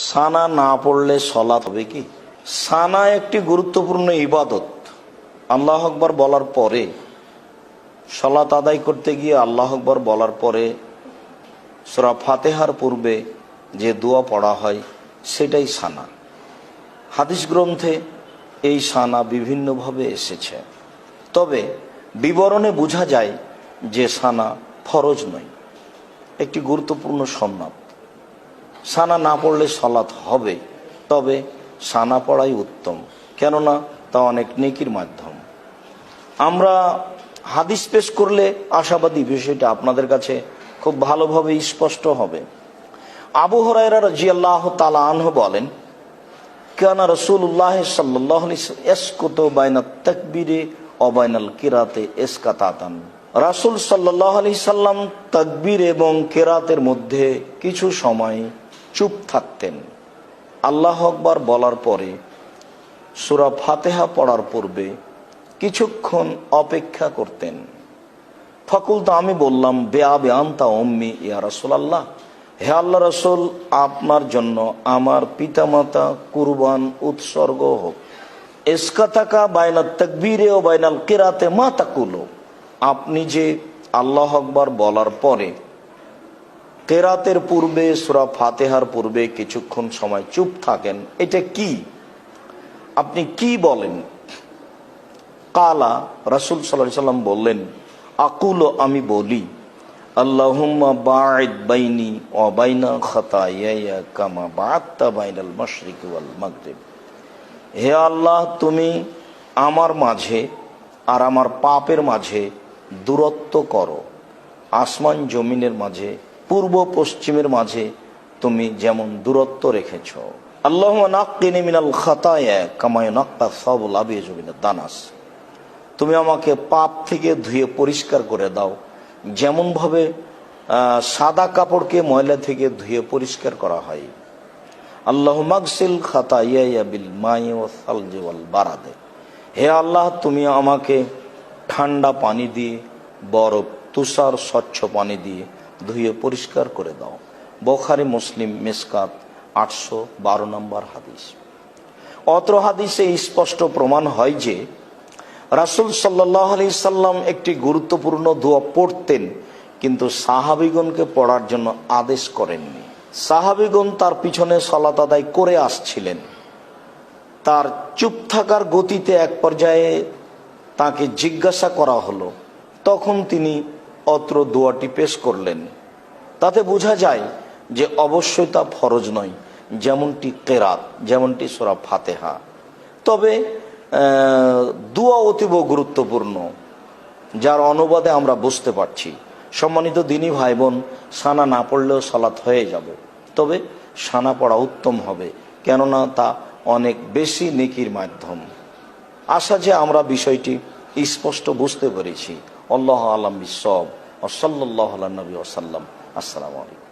সানা না পড়লে সলাত হবে কি? সানা একটি গুরুত্বপূর্ণ ইবাদত। আল্লাহ আকবার বলার পরে সলাত আদায় করতে গিয়ে আল্লাহ আকবার বলার পরে সূরা ফাতিহার পূর্বে যে দোয়া পড়া হয় সেটাই সানা। হাদিস গ্রন্থে এই সানা বিভিন্নভাবে এসেছে, তবে বিবরণে বোঝা যায় যে সানা ফরজ নয়, একটি গুরুত্বপূর্ণ সুন্নাত। সানা না পড়লে সালাত হবে, তবে সানা পড়াই উত্তম, কেননা তা অনেক নেকির মাধ্যম। আমরা হাদিস পেশ করলে আশাবাদী বিষয়টা আপনাদের কাছে খুব ভালোভাবে স্পষ্ট হবে। আবু হুরায়রা রাদিয়াল্লাহু তাআলা আনহু বলেন, কানা রাসূলুল্লাহ সাল্লাল্লাহু আলাইহি ওয়াসাল্লাম ইয়াসকুতু বাইনাত তাকবীরি ওয়া বাইনাল কিরাতে ইসকাতাতান। রাসূল সাল্লাল্লাহু আলাইহি সাল্লাম তাকবীর এবং কিরাতের মধ্যে কিছু সময় চুপ থাকতেন। আল্লাহু আকবার বলার পরে সূরা ফাতিহা পড়ার পূর্বে কিছুক্ষণ অপেক্ষা করতেন। ফাকুলতু, আমি বললাম, বিআবি আনতা উম্মি ইয়া রাসূলুল্লাহ, হে আল্লাহ রাসূল, আপনার জন্য আমার পিতামাতা কুরবান উৎসর্গ হোক। ইসকাতাকা বাইনাত তাকবীরে ও বাইনাল কিরাতে মা তাকুলু, আপনি যে আল্লাহ আকবার বলার পরে কিরাতের পূর্বে সূরা ফাতিহার পূর্বে কিছুক্ষণ সময় চুপ থাকেন, এটা কি? আপনি কি বলেন? কালা, রাসূল সাল্লাল্লাহু আলাইহি সাল্লাম বললেন, আকুলু, আমি বলি, আল্লাহুম্মা বা'id বাইনি ওয়া বাইনা খাতায়ায়া কামা বা'আদতা বাইনাল মাশরিকি ওয়াল মাগরিব। হে আল্লাহ, তুমি আমার মাঝে আর আমার পাপের মাঝে দূরত্ব করো, আসমান জমিনের মাঝে পূর্ব পশ্চিমের মাঝে তুমি যেমন দূরত্ব রেখেছ। আল্লাহুম্মা নাক্কিনি মিনাল খাতায়া কামা ইউনাক্কা সাবুল আবিয়াজু মিনাদ দানাস, তুমি আমাকে পাপ থেকে ধুয়ে পরিষ্কার করে দাও, যেমন ভাবে সাদা কাপড়কে ময়লা থেকে ধুয়ে পরিষ্কার করা হয়। আল্লাহুম্মা আগসিল খাতায়ায়া বিল মাই ওয়াস সালজি ওয়াল বারাদ, হে আল্লাহ, তুমি আমাকে ঠান্ডা পানি দিয়ে, বরফ, তুষার, স্বচ্ছ পানি দিয়ে ধুয়ে পরিষ্কার করে দাও। বুখারী, মুসলিম, মিসকাত 812 নম্বর হাদিস। অত্র হাদিসে স্পষ্ট প্রমাণ হয় যে রাসূল সাল্লাল্লাহু আলাইহি সাল্লাম একটি গুরুত্বপূর্ণ দোয়া পড়তেন, কিন্তু সাহাবীগণকে পড়ার জন্য আদেশ করেননি। সাহাবীগণ তার পিছনে সালাত আদায় করে আসছিলেন। তার চুপ থাকার গতিতে এক পর্যায়ে তাকে জিজ্ঞাসা করা হলো, তখন তিনি অত্র দোয়াটি পেশ করলেন। তাতে বোঝা যায় যে অবশ্যই তা ফরজ নয়, যেমনটি কিরাত, যেমনটি সূরা ফাতিহা। তবে দোয়া অতীব গুরুত্বপূর্ণ, যার অনুবাদে আমরা বুঝতে পারছি। সম্মানিত দিনী ভাই বোন, সানা না পড়লেও সালাত হয়ে যাবে, তবে সানা পড়া উত্তম হবে, কেননা তা অনেক বেশি নেকির মাধ্যম। আশা যে আমরা বিষয়টি স্পষ্ট বুঝতে পেরেছি। আল্লাহু আ'লাম বিস-সাওয়াব। ওয়া সাল্লাল্লাহু আলা নবী ওয়া সাল্লাম। আসসালামু আলাইকুম।